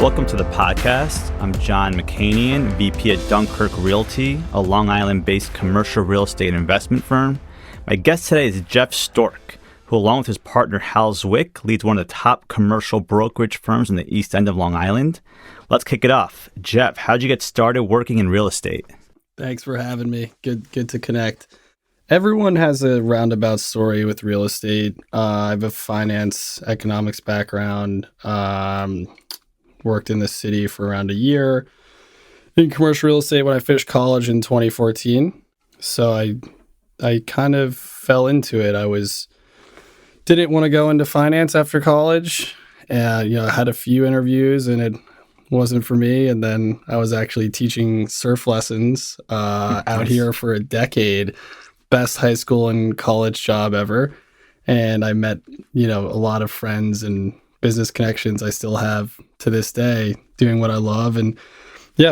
Welcome to the podcast. I'm John McCanian, VP at Dunkirk Realty, a Long Island-based commercial real estate investment firm. My guest today is Jeff Sztorc, who along with his partner Hal Zwick, leads one of the top commercial brokerage firms in the East End of Long Island. Let's kick it off. Jeff, how'd you get started working in real estate? Thanks for having me. Good to connect. Everyone has a roundabout story with real estate. I have a finance, economics background. Worked in the city for around a year in commercial real estate when I finished college in 2014. So I kind of fell into it. Didn't want to go into finance after college. And, I had a few interviews and it wasn't for me. And then I was actually teaching surf lessons out here for a decade. Best high school and college job ever. And I met, a lot of friends and business connections I still have to this day doing what I love. And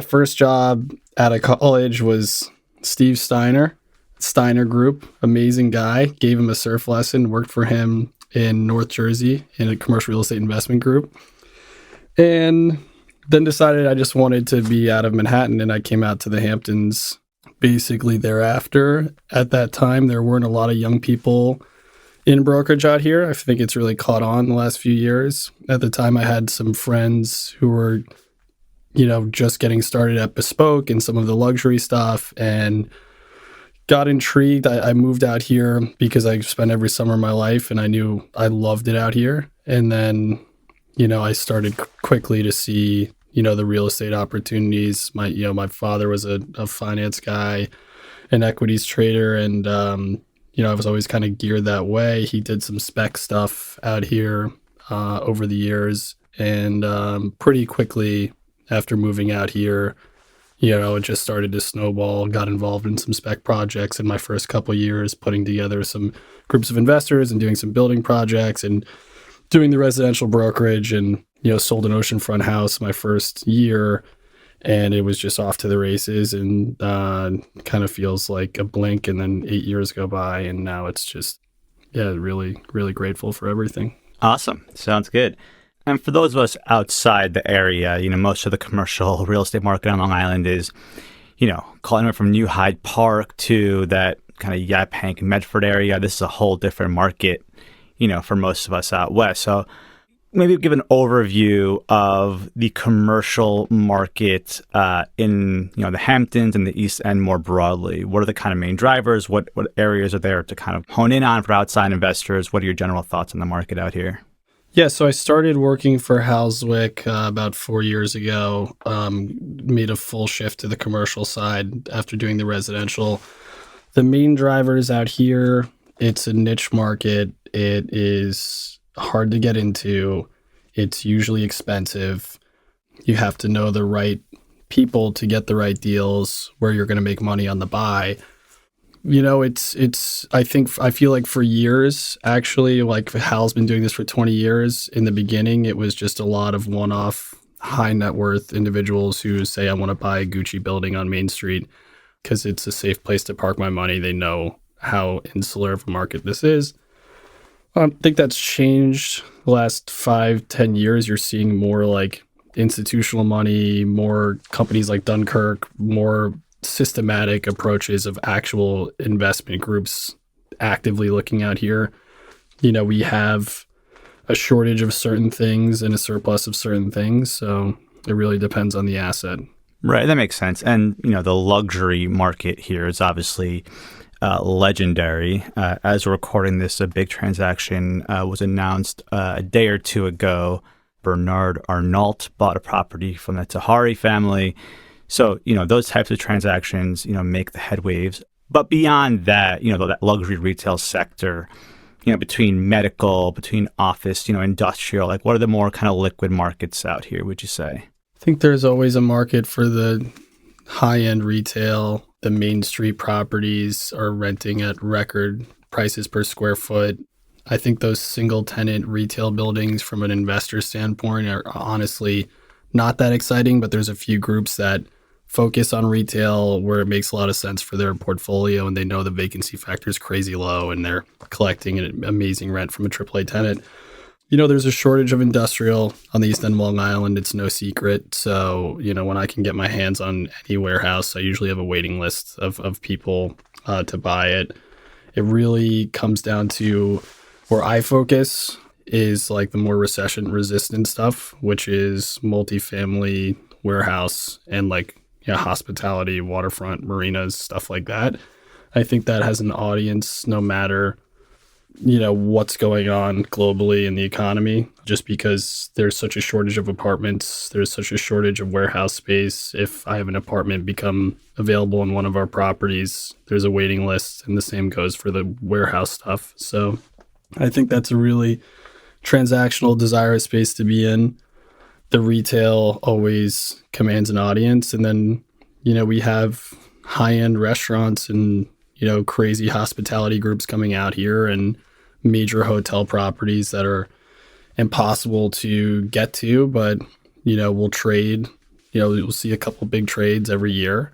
first job out of college was Steve Steiner Group, amazing guy. Gave him a surf lesson, worked for him in North Jersey in a commercial real estate investment group. And then decided I just wanted to be out of Manhattan, and I came out to the Hamptons basically thereafter. At that time, there weren't a lot of young people in brokerage out here. I think it's really caught on in the last few years. At the time, I had some friends who were, just getting started at Bespoke and some of the luxury stuff, and got intrigued. I moved out here because I spent every summer of my life, and I knew I loved it out here. And then, I started quickly to see the real estate opportunities. My father was a finance guy, an equities trader, and, I was always kind of geared that way. He did some spec stuff out here over the years. And pretty quickly after moving out here, it just started to snowball, got involved in some spec projects in my first couple of years, putting together some groups of investors and doing some building projects and doing the residential brokerage, and sold an oceanfront house my first year, and it was just off to the races, and kind of feels like a blink, and then 8 years go by, and now it's just, really, really grateful for everything. Awesome. Sounds good. And for those of us outside the area, most of the commercial real estate market on Long Island is, calling it from New Hyde Park to that kind of Yaphank, Medford area. This is a whole different market, for most of us out west. So maybe give an overview of the commercial market in the Hamptons and the East End more broadly. What are the kind of main drivers? What areas are there to kind of hone in on for outside investors? What are your general thoughts on the market out here? Yeah, so I started working for Hal Zwick about 4 years ago, made a full shift to the commercial side after doing the residential. The main drivers out here, it's a niche market. It is hard to get into. It's usually expensive. You have to know the right people to get the right deals where you're going to make money on the buy. I feel like for years, actually, like Hal's been doing this for 20 years. In the beginning, it was just a lot of one-off high net worth individuals who say, I want to buy a Gucci building on Main Street because it's a safe place to park my money. They know how insular of a market this is. I think that's changed the last 5-10 years. You're seeing more like institutional money, more companies like Dunkirk, more systematic approaches of actual investment groups actively looking out here. We have a shortage of certain things and a surplus of certain things. So it really depends on the asset. Right. That makes sense. And, the luxury market here is obviously legendary. As we're recording this, a big transaction was announced a day or two ago. Bernard Arnault bought a property from the Tahari family. So, those types of transactions, make the headwaves. But beyond that, that luxury retail sector, between medical, between office, industrial, like what are the more kind of liquid markets out here, would you say? I think there's always a market for the high-end retail. The Main Street properties are renting at record prices per square foot. I think those single-tenant retail buildings from an investor standpoint are honestly not that exciting, but there's a few groups that focus on retail where it makes a lot of sense for their portfolio, and they know the vacancy factor is crazy low, and they're collecting an amazing rent from a AAA tenant. There's a shortage of industrial on the East End of Long Island. It's no secret. So, when I can get my hands on any warehouse, I usually have a waiting list of people to buy it. It really comes down to where I focus is like the more recession resistant stuff, which is multifamily warehouse and hospitality, waterfront, marinas, stuff like that. I think that has an audience no matter what's going on globally in the economy, just because there's such a shortage of apartments, there's such a shortage of warehouse space. If I have an apartment become available in one of our properties, there's a waiting list, and the same goes for the warehouse stuff. So I think that's a really transactional, desirous space to be in. The retail always commands an audience, and then we have high-end restaurants and crazy hospitality groups coming out here, and major hotel properties that are impossible to get to, but we'll trade. We'll see a couple big trades every year,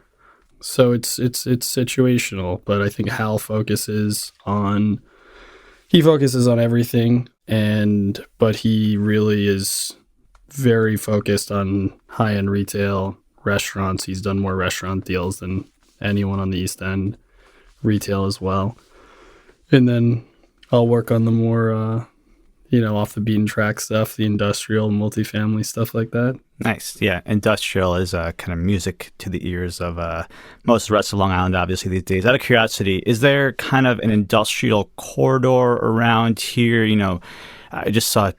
so it's situational. But I think Hal focuses on everything, but he really is very focused on high-end retail, restaurants. He's done more restaurant deals than anyone on the East End, retail as well. And then I'll work on the more, off the beaten track stuff, the industrial, multifamily stuff like that. Nice. Yeah. Industrial is kind of music to the ears of most of the rest of Long Island, obviously, these days. Out of curiosity, is there kind of an industrial corridor around here? I just saw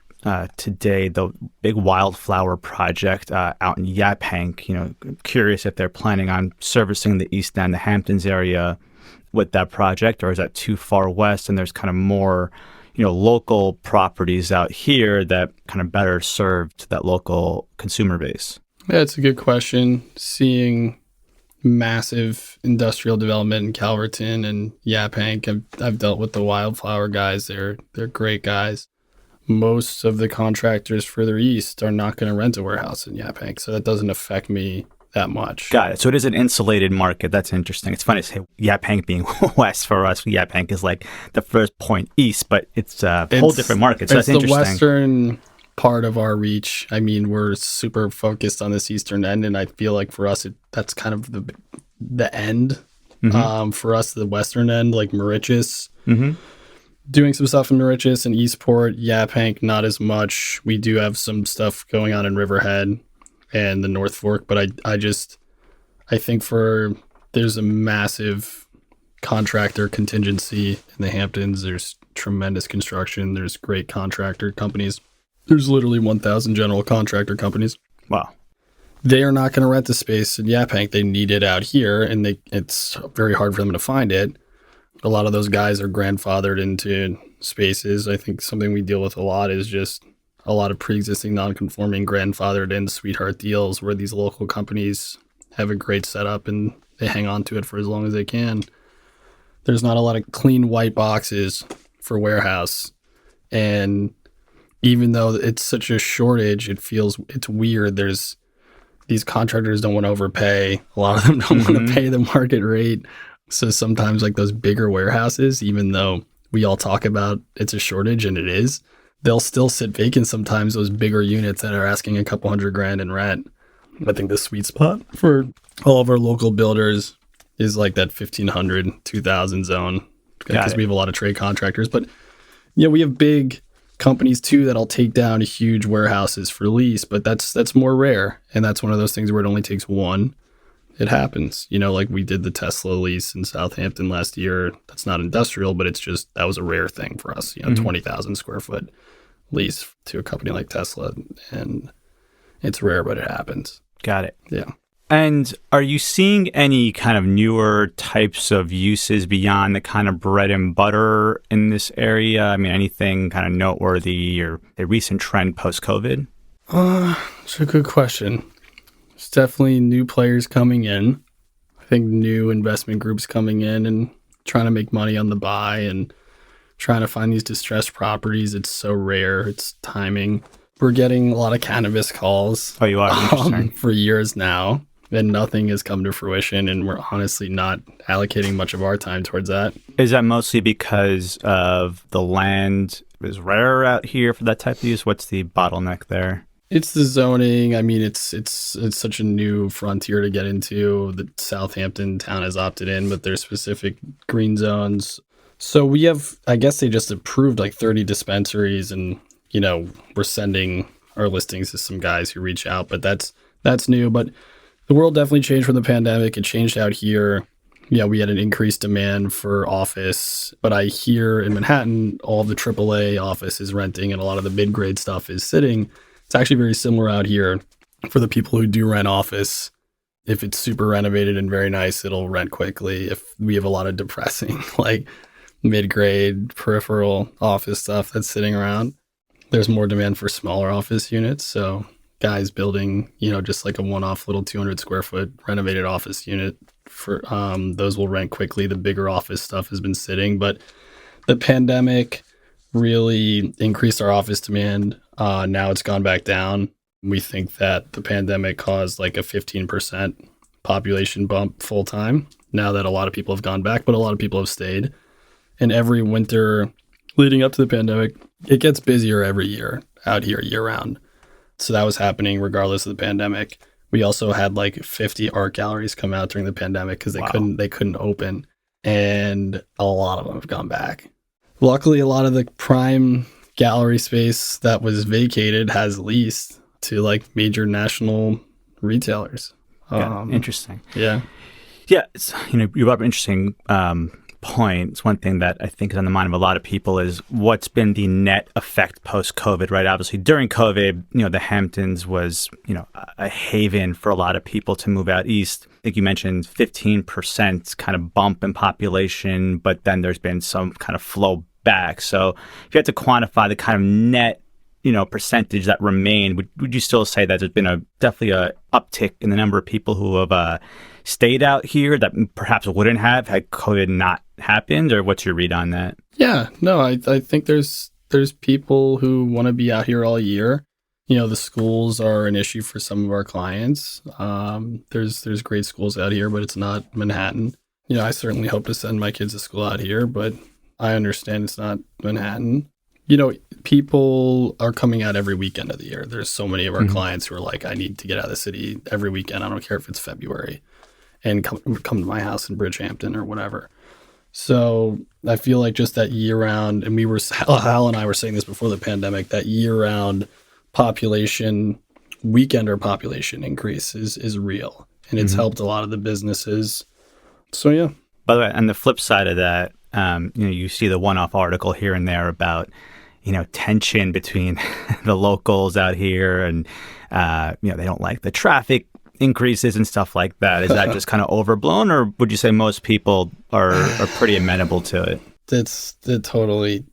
today the big wildflower project out in Yaphank. Curious if they're planning on servicing the East End, the Hamptons area with that project, or is that too far west and there's kind of more local properties out here that kind of better served that local consumer base? Yeah, it's a good question. Seeing massive industrial development in Calverton and Yaphank, I've dealt with the wildflower guys. They're great guys. Most of the contractors further east are not going to rent a warehouse in Yaphank, so that doesn't affect me that much. Got it. So it is an insulated market. That's interesting. It's funny to say Yaphank being west for us. Yaphank is like the first point east, but it's a whole different market. So that's interesting. It's the western part of our reach. I mean, we're super focused on this eastern end, and I feel like for us, that's kind of the end. Mm-hmm. For us, the western end, like Mauritius. Mm-hmm. Doing some stuff in Mauritius and Eastport. Yaphank, not as much. We do have some stuff going on in Riverhead and the North Fork, but I think there's a massive contractor contingency in the Hamptons. There's tremendous construction. There's great contractor companies. There's literally 1,000 general contractor companies. Wow. They are not going to rent the space in Yaphank. They need it out here, and it's very hard for them to find it. A lot of those guys are grandfathered into spaces. I think something we deal with a lot is just a lot of pre-existing non-conforming grandfathered in sweetheart deals where these local companies have a great setup and they hang on to it for as long as they can. There's not a lot of clean white boxes for warehouse. And even though it's such a shortage, it's weird. These contractors don't want to overpay. A lot of them don't want to pay the market rate. So sometimes like those bigger warehouses, even though we all talk about it's a shortage and it is, they'll still sit vacant sometimes, those bigger units that are asking a couple $100,000 in rent. I think the sweet spot for all of our local builders is like that 1,500, 2,000 zone, because we have a lot of trade contractors. But we have big companies too that'll take down huge warehouses for lease, but that's more rare. And that's one of those things where it only takes one. It happens, like we did the Tesla lease in Southampton last year. That's not industrial, but that was a rare thing for us, 20,000 square foot lease to a company like Tesla. And it's rare, but it happens. Got it. Yeah. And are you seeing any kind of newer types of uses beyond the kind of bread and butter in this area? I mean, anything kind of noteworthy or a recent trend post-COVID? It's a good question. There's definitely new players coming in. I think new investment groups coming in and trying to make money on the buy and trying to find these distressed properties. It's so rare. It's timing. We're getting a lot of cannabis calls. Oh, you are? Interesting. For years now, and nothing has come to fruition, and we're honestly not allocating much of our time towards that. Is that mostly because of the land is rare out here for that type of use? What's the bottleneck there? It's the zoning. I mean, it's such a new frontier to get into. The Southampton town has opted in, but there's specific green zones. So we have, I guess they just approved like 30 dispensaries, and we're sending our listings to some guys who reach out, but that's new. But the world definitely changed from the pandemic. It changed out here. Yeah, we had an increased demand for office, but I hear in Manhattan, all the AAA office is renting and a lot of the mid-grade stuff is sitting. It's actually very similar out here for the people who do rent office. If it's super renovated and very nice, it'll rent quickly. If we have a lot of depressing, like mid-grade peripheral office stuff that's sitting around, there's more demand for smaller office units. So guys building, just like a one-off little 200 square foot renovated office unit, for those will rent quickly. The bigger office stuff has been sitting, but the pandemic really increased our office demand. Now it's gone back down. We think that the pandemic caused like a 15% population bump full time, now that a lot of people have gone back, but a lot of people have stayed. And every winter leading up to the pandemic, it gets busier every year out here year round. So that was happening regardless of the pandemic. We also had like 50 art galleries come out during the pandemic because they couldn't open, and a lot of them have gone back. Luckily, a lot of the prime gallery space that was vacated has leased to like major national retailers. Interesting. Yeah. Yeah. It's, you brought up an interesting point. It's one thing that I think is on the mind of a lot of people is what's been the net effect post-COVID, right? Obviously, during COVID, the Hamptons was, a haven for a lot of people to move out east. I think you mentioned 15% kind of bump in population, but then there's been some kind of flow back. So if you had to quantify the kind of net, percentage that remained, would you still say that there's been definitely a uptick in the number of people who have stayed out here that perhaps wouldn't have had COVID not happened? Or what's your read on that? Yeah, no, I think there's people who want to be out here all year. The schools are an issue for some of our clients. There's great schools out here, but it's not Manhattan. I certainly hope to send my kids to school out here, but I understand it's not Manhattan. People are coming out every weekend of the year. There's so many of our clients who are like, I need to get out of the city every weekend. I don't care if it's February, and come to my house in Bridgehampton or whatever. So I feel like just that year-round, and Hal and I were saying this before the pandemic, that year-round population, weekender population increase is real, and it's helped a lot of the businesses. So yeah. By the way, on the flip side of that, you see the one-off article here and there about, tension between the locals out here, and they don't like the traffic increases and stuff like that. Is that just kind of overblown, or would you say most people are pretty amenable to it? It's totally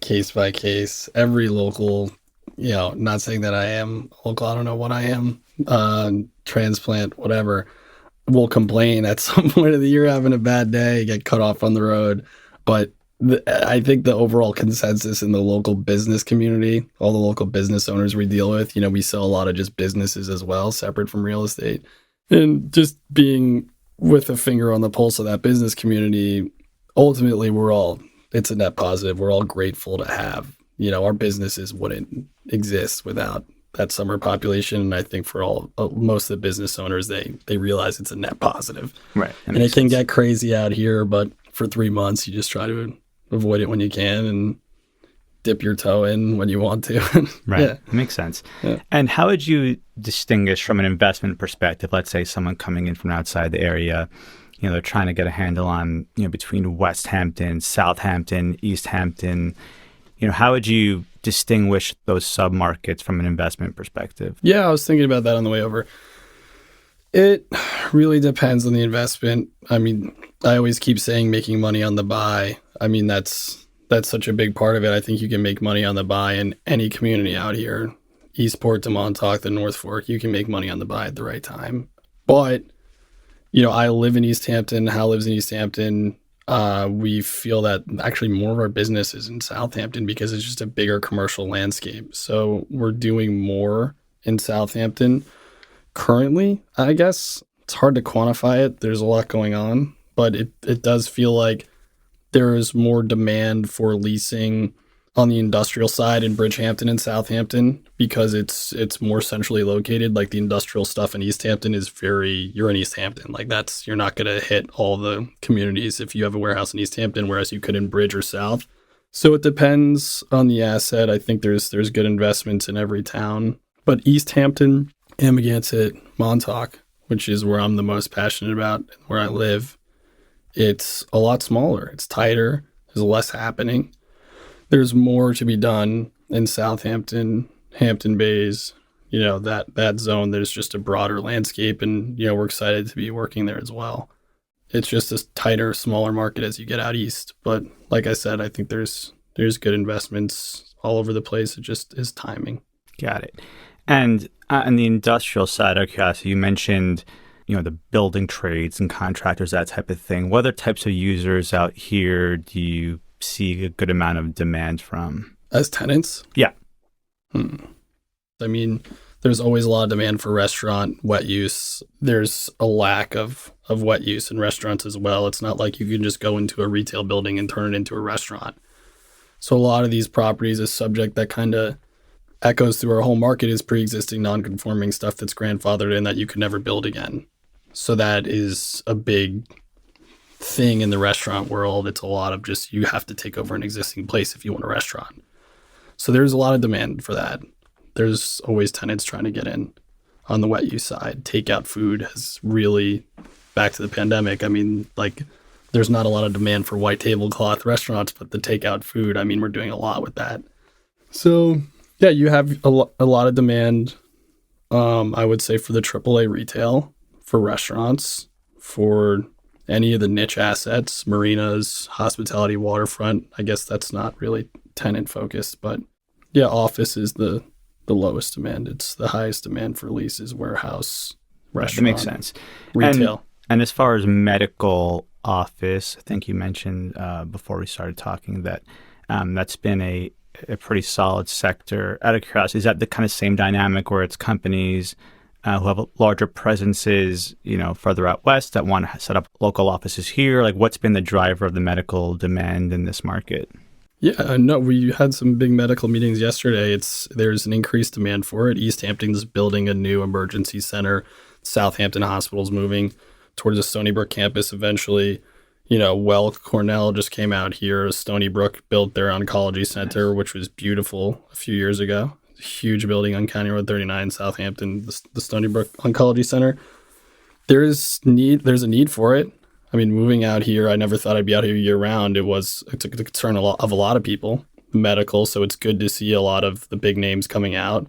case by case. Every local, not saying that I am local, I don't know what I am, transplant, whatever, will complain at some point of the year, having a bad day, get cut off on the road. But I think the overall consensus in the local business community, all the local business owners we deal with, we sell a lot of just businesses as well, separate from real estate. And just being with a finger on the pulse of that business community, ultimately it's a net positive. We're all grateful to have, our businesses wouldn't exist without that summer population. And I think for most of the business owners, they realize it's a net positive. Right. And it can get crazy out here, but for 3 months, you just try to avoid it when you can and dip your toe in when you want to. Right. Yeah. Makes sense. Yeah. And how would you distinguish from an investment perspective, let's say someone coming in from outside the area, they're trying to get a handle on, between West Hampton, Southampton, East Hampton, how would you distinguish those submarkets from an investment perspective? Yeah, I was thinking about that on the way over. It really depends on the investment. I mean, I always keep saying making money on the buy. I mean, that's such a big part of it. I think you can make money on the buy in any community out here. Eastport to Montauk, the North Fork, you can make money on the buy at the right time. But, I live in East Hampton. Hal lives in East Hampton. We feel that actually more of our business is in Southampton because it's just a bigger commercial landscape. So we're doing more in Southampton currently, I guess. It's hard to quantify it. There's a lot going on, but it does feel like there is more demand for leasing on the industrial side in Bridgehampton and Southampton because it's more centrally located. Like the industrial stuff in East Hampton is you're in East Hampton. Like you're not going to hit all the communities if you have a warehouse in East Hampton, whereas you could in Bridge or South. So it depends on the asset. I think there's good investments in every town. But East Hampton, Amagansett, Montauk, which is where I'm the most passionate about, where I live, it's a lot smaller. It's tighter. There's less happening. There's more to be done in Southampton, Hampton Bays, that zone. There's just a broader landscape, and, we're excited to be working there as well. It's just a tighter, smaller market as you get out east. But like I said, I think there's good investments all over the place. It just is timing. Got it. And on the industrial side, of curiosity, you mentioned, the building trades and contractors, that type of thing. What other types of users out here do you see a good amount of demand from? As tenants? Yeah. I mean, there's always a lot of demand for restaurant, wet use. There's a lack of wet use in restaurants as well. It's not like you can just go into a retail building and turn it into a restaurant. So a lot of these properties is subject that kind of echoes through our whole market is pre-existing non-conforming stuff that's grandfathered in that you could never build again. So that is a big thing in the restaurant world. It's a lot of just you have to take over an existing place if you want a restaurant. So there's a lot of demand for that. There's always tenants trying to get in. On the wet use side, takeout food has really, back to the pandemic, I mean, there's not a lot of demand for white tablecloth restaurants, but the takeout food, I mean, we're doing a lot with that. So yeah, you have a lot of demand, I would say, for the AAA retail, for restaurants, for any of the niche assets, marinas, hospitality, waterfront. I guess that's not really tenant focused, but yeah, office is the lowest demand. It's the highest demand for leases, warehouse, restaurant. That makes sense. Retail. And as far as medical office, I think you mentioned before we started talking that that's been a pretty solid sector. Out of curiosity, is that the kind of same dynamic where it's companies who have larger presences, further out west that want to set up local offices here? Like, what's been the driver of the medical demand in this market? Yeah, no, we had some big medical meetings yesterday. There's an increased demand for it. East Hampton's building a new emergency center. Southampton Hospital's moving towards the Stony Brook campus eventually. Cornell just came out here. Stony Brook built their oncology center, which was beautiful a few years ago. Huge building on County Road 39, Southampton, the Stony Brook Oncology Center. There's a need for it. I mean, moving out here, I never thought I'd be out here year round. It's a concern of a lot of people, medical. So it's good to see a lot of the big names coming out.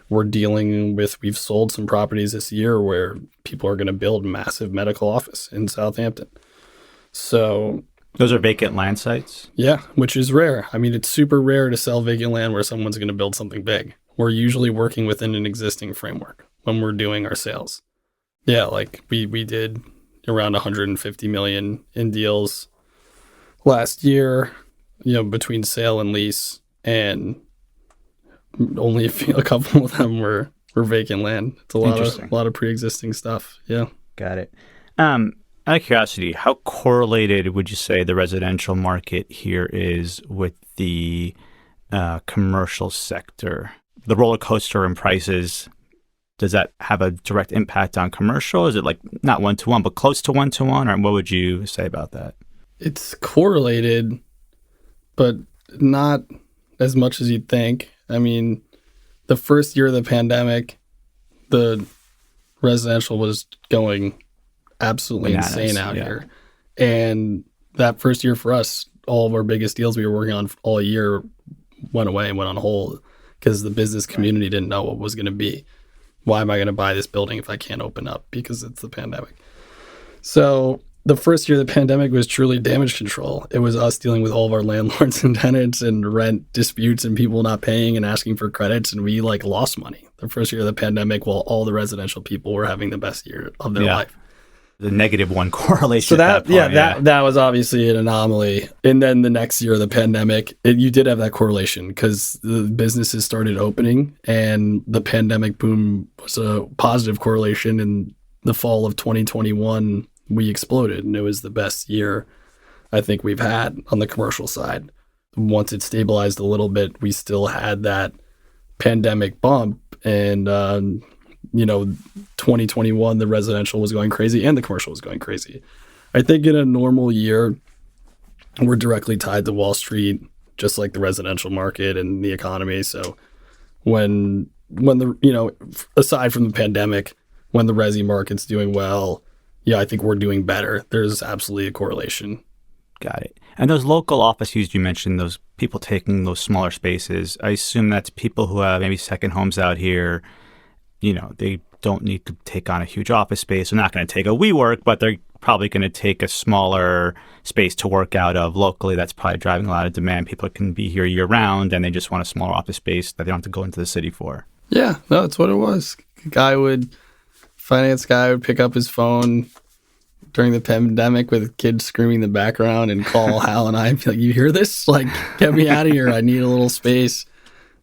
We've sold some properties this year where people are going to build massive medical office in Southampton. So those are vacant land sites? Yeah, which is rare. I mean, it's super rare to sell vacant land where someone's going to build something big. We're usually working within an existing framework when we're doing our sales. Yeah, like we did around 150 million in deals last year, between sale and lease, and only a couple of them were vacant land. It's a lot of pre-existing stuff. Yeah. Got it. Out of curiosity, how correlated would you say the residential market here is with the commercial sector? The roller coaster in prices, does that have a direct impact on commercial? Is it like not 1-to-1, but close to 1-to-1? Or what would you say about that? It's correlated, but not as much as you'd think. I mean, the first year of the pandemic, the residential was going absolutely insane out here. And that first year for us, all of our biggest deals we were working on all year went away and went on hold because the business community didn't know what was going to be. Why am I going to buy this building if I can't open up because it's the pandemic? So the first year of the pandemic was truly damage control. It was us dealing with all of our landlords and tenants and rent disputes and people not paying and asking for credits. And we lost money the first year of the pandemic while all the residential people were having the best year of their life. The -1 correlation. So that was obviously an anomaly. And then the next year of the pandemic, you did have that correlation because the businesses started opening and the pandemic boom was a positive correlation. In the fall of 2021, we exploded and it was the best year I think we've had on the commercial side. once it stabilized a little bit, we still had that pandemic bump. And, 2021, the residential was going crazy and the commercial was going crazy. I think in a normal year, we're directly tied to Wall Street, just like the residential market and the economy. So when aside from the pandemic, when the resi market's doing well, I think we're doing better. There's absolutely a correlation. Got it. And those local office use you mentioned, those people taking those smaller spaces, I assume that's people who have maybe second homes out here. They don't need to take on a huge office space. They're not going to take a WeWork, but they're probably going to take a smaller space to work out of locally. That's probably driving a lot of demand. People can be here year round and they just want a smaller office space that they don't have to go into the city for. Yeah, no, that's what it was. Finance guy would pick up his phone during the pandemic with kids screaming in the background and call Hal and I and be like, "You hear this? Like, get me out of here. I need a little space."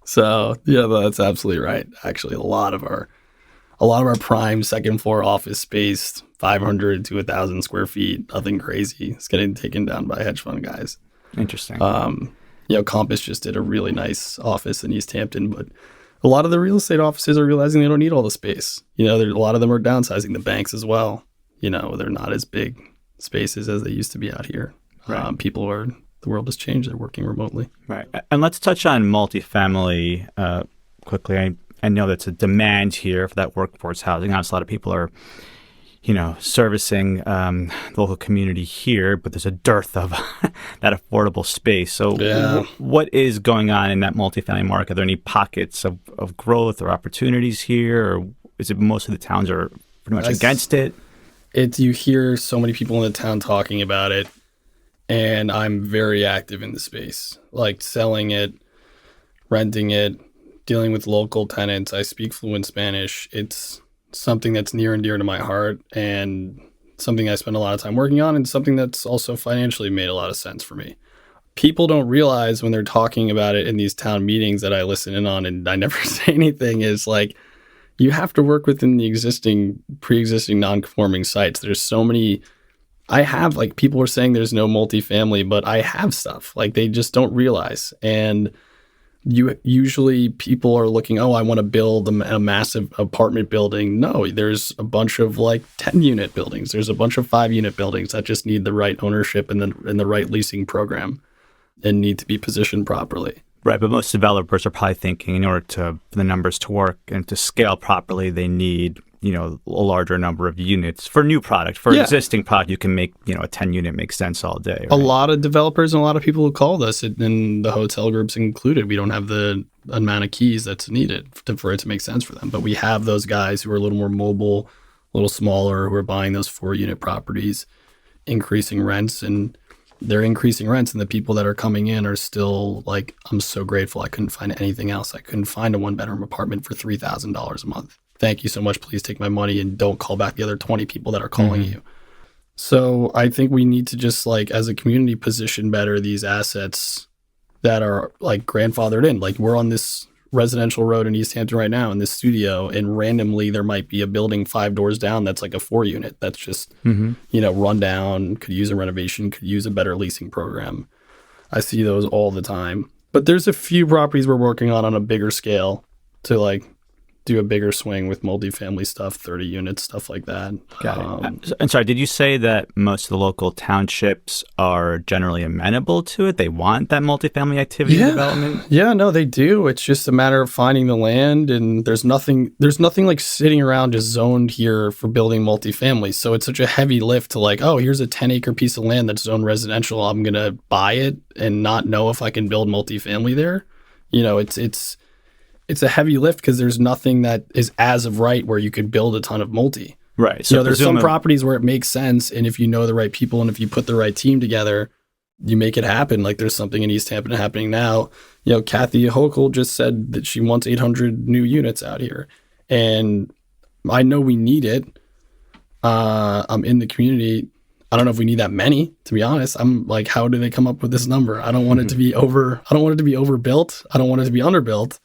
So yeah, that's absolutely right. Actually, a lot of our prime second floor office space, 500 to 1,000 square feet, nothing crazy. It's getting taken down by hedge fund guys. Interesting. Compass just did a really nice office in East Hampton, but a lot of the real estate offices are realizing they don't need all the space. A lot of them are downsizing. The banks as well. They're not as big spaces as they used to be out here. Right. The world has changed. They're working remotely. Right. And let's touch on multifamily quickly. I know that's a demand here for that workforce housing. Obviously, a lot of people are, servicing the local community here, but there's a dearth of that affordable space. So what is going on in that multifamily market? Are there any pockets of growth or opportunities here? Or is it most of the towns are pretty much against it? You hear so many people in the town talking about it, and I'm very active in the space, like selling it, renting it, dealing with local tenants. I speak fluent Spanish. It's something that's near and dear to my heart and something I spend a lot of time working on, and something that's also financially made a lot of sense for me. People don't realize when they're talking about it in these town meetings that I listen in on and I never say anything is like, you have to work within the pre-existing non-conforming sites. There's so many. I have, people are saying there's no multifamily, but I have stuff. They just don't realize. And usually people are looking, I want to build a massive apartment building. No, there's a bunch of 10-unit buildings. There's a bunch of 5-unit buildings that just need the right ownership and the right leasing program and need to be positioned properly. Right, but most developers are probably thinking in order for the numbers to work and to scale properly, they need, a larger number of units for new product. For existing product, you can make, a 10-unit make sense all day. Right? A lot of developers and a lot of people who called us, and the hotel groups included, we don't have the amount of keys that's needed for it to make sense for them. But we have those guys who are a little more mobile, a little smaller, who are buying those 4-unit properties, increasing rents, and they're increasing rents, and the people that are coming in are still I'm so grateful. I couldn't find anything else. I couldn't find a 1-bedroom apartment for $3,000 a month. Thank you so much. Please take my money and don't call back the other 20 people that are calling you. So I think we need to just as a community position better these assets that are grandfathered in. We're on this residential road in East Hampton right now in this studio, and randomly there might be a building 5 doors down that's a 4-unit that's just run down, could use a renovation, could use a better leasing program. I see those all the time. But there's a few properties we're working on a bigger scale to do a bigger swing with multifamily stuff, 30 units, stuff like that. Got it. And sorry, did you say that most of the local townships are generally amenable to it? They want that multifamily activity development? Yeah, no, they do. It's just a matter of finding the land, and there's nothing sitting around just zoned here for building multifamily. So it's such a heavy lift to here's a 10-acre piece of land that's zoned residential. I'm going to buy it and not know if I can build multifamily there. It's a heavy lift because there's nothing that is as of right where you could build a ton of multi. Right. So there's some properties where it makes sense, and if you know the right people and if you put the right team together, you make it happen. There's something in East Hampton happening now. Kathy Hochul just said that she wants 800 new units out here, and I know we need it. I'm in the community. I don't know if we need that many, to be honest. I'm how do they come up with this number? I don't want it to be over. I don't want it to be overbuilt. I don't want it to be underbuilt.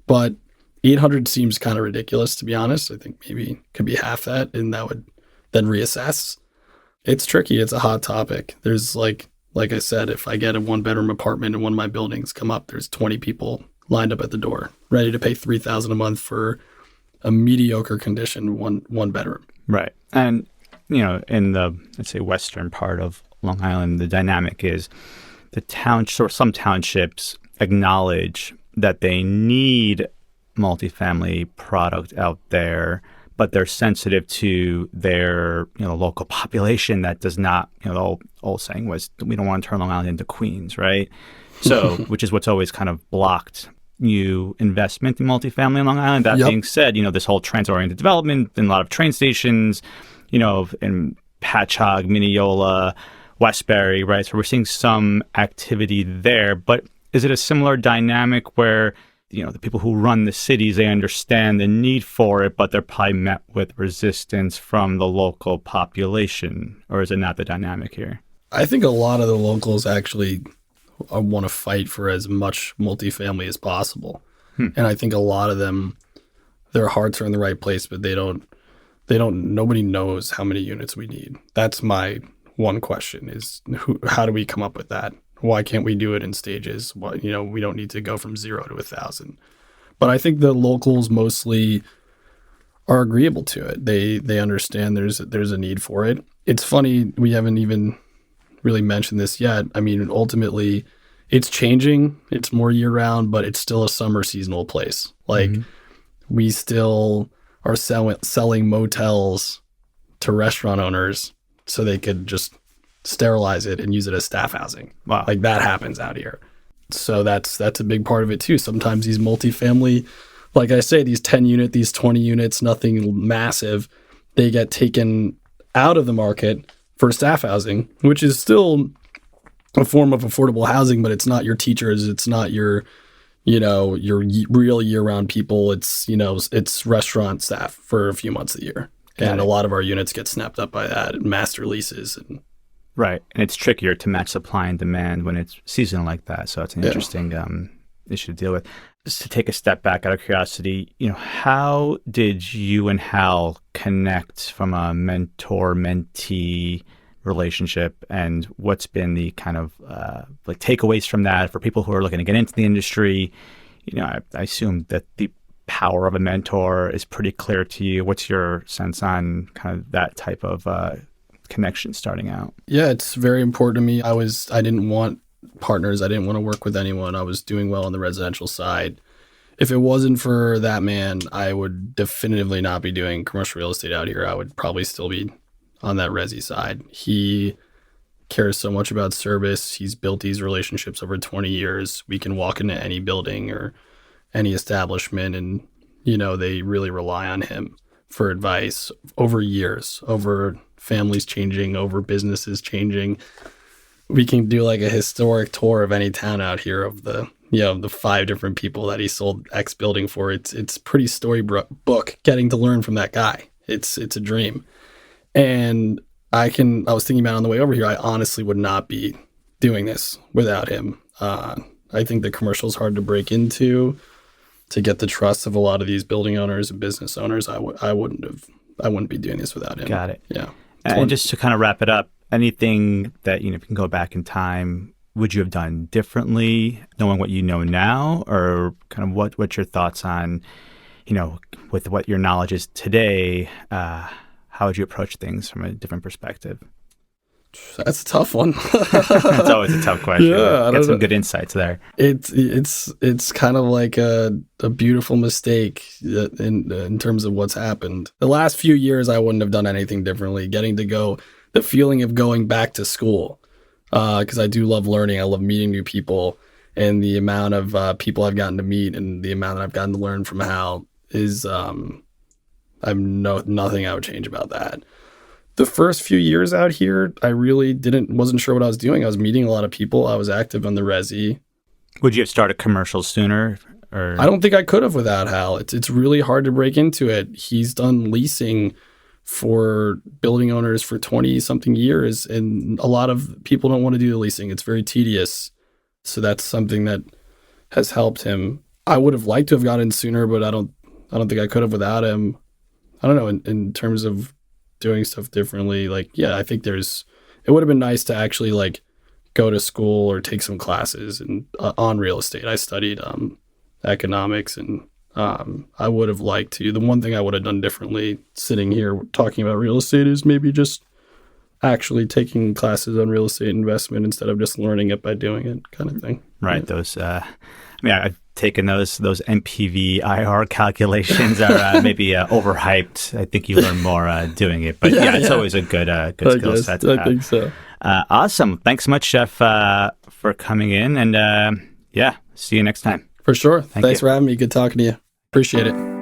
But 800 seems kind of ridiculous, to be honest. I think maybe it could be half that, and that would then reassess. It's tricky. It's a hot topic. There's Like I said, if I get a 1-bedroom apartment in one of my buildings come up, there's 20 people lined up at the door, ready to pay $3,000 a month for a mediocre condition one bedroom. Right. And, in the, let's say, western part of Long Island, the dynamic is some townships acknowledge that they need multifamily product out there, but they're sensitive to their local population that does not, the old saying was, we don't want to turn Long Island into Queens, right? So, which is what's always kind of blocked new investment in multifamily in Long Island. That being said, this whole transit-oriented development and a lot of train stations, in Patchogue, Mineola, Westbury, right? So we're seeing some activity there. But is it a similar dynamic where, the people who run the cities, they understand the need for it, but they're probably met with resistance from the local population? Or is it not the dynamic here? I think a lot of the locals actually want to fight for as much multifamily as possible. And I think a lot of them, their hearts are in the right place, but nobody knows how many units we need. That's my one question is how do we come up with that? Why can't we do it in stages? Well, we don't need to go from 0 to 1,000. But I think the locals mostly are agreeable to it. They understand there's a need for it. It's funny, we haven't even really mentioned this yet. I mean, ultimately, it's changing. It's more year-round, but it's still a summer seasonal place. Like, we still are selling motels to restaurant owners so they could just sterilize it and use it as staff housing. Wow. Like, that happens out here. So that's a big part of it, too. Sometimes these multifamily, like I say, these 10 unit, these 20 units, nothing massive, they get taken out of the market for staff housing, which is still a form of affordable housing, but it's not your teachers. It's not your real year-round people. It's restaurant staff for a few months a year. And a lot of our units get snapped up by that, master leases. Right. And it's trickier to match supply and demand when it's seasonal like that. So it's an interesting issue to deal with. Just to take a step back out of curiosity, how did you and Hal connect from a mentor-mentee relationship, and what's been the kind of takeaways from that for people who are looking to get into the industry? I assume that the power of a mentor is pretty clear to you. What's your sense on kind of that type of connection starting out? Yeah, it's very important to me. I didn't want partners. I didn't want to work with anyone. I was doing well on the residential side. If it wasn't for that man, I would definitively not be doing commercial real estate out here. I would probably still be on that resi side. He cares so much about service. He's built these relationships over 20 years. We can walk into any building or any establishment and, they really rely on him for advice over years, over families changing, over businesses changing. We can do like a historic tour of any town out here of the 5 different people that he sold X building for. It's pretty storybook getting to learn from that guy. It's a dream. And I was thinking about it on the way over here, I honestly would not be doing this without him. I think the commercial is hard to break into. To get the trust of a lot of these building owners and business owners, I wouldn't be doing this without him. Got it. Yeah. And just to kind of wrap it up, anything that, if you can go back in time, would you have done differently knowing what you know now? Or kind of what's your thoughts on, with what your knowledge is today, how would you approach things from a different perspective? That's a tough one. It's always a tough question. Yeah, get some good insights there. It's kind of like a beautiful mistake in terms of what's happened. The last few years, I wouldn't have done anything differently. Getting to go, the feeling of going back to school, because I do love learning. I love meeting new people, and the amount of people I've gotten to meet and the amount that I've gotten to learn from Hal is, nothing I would change about that. The first few years out here, I really wasn't sure what I was doing. I was meeting a lot of people. I was active on the resi. Would you have started commercials sooner? Or I don't think I could have without Hal. It's really hard to break into it. He's done leasing for building owners for 20-something years, and a lot of people don't want to do the leasing. It's very tedious. So that's something that has helped him. I would have liked to have gotten in sooner, but I don't think I could have without him. I don't know, in terms of doing stuff differently, I think it would have been nice to actually go to school or take some classes and on real estate. I studied economics, and I would have liked to. The one thing I would have done differently sitting here talking about real estate is maybe just actually taking classes on real estate investment instead of just learning it by doing it, kind of thing. Right. Those, I've taken those NPV IR calculations are maybe overhyped. I think you learn more doing it, but it's always a good skill set to have. I think so. Awesome. Thanks so much, Jeff, for coming in, and see you next time. For sure. Thanks for having me. Good talking to you. Appreciate it.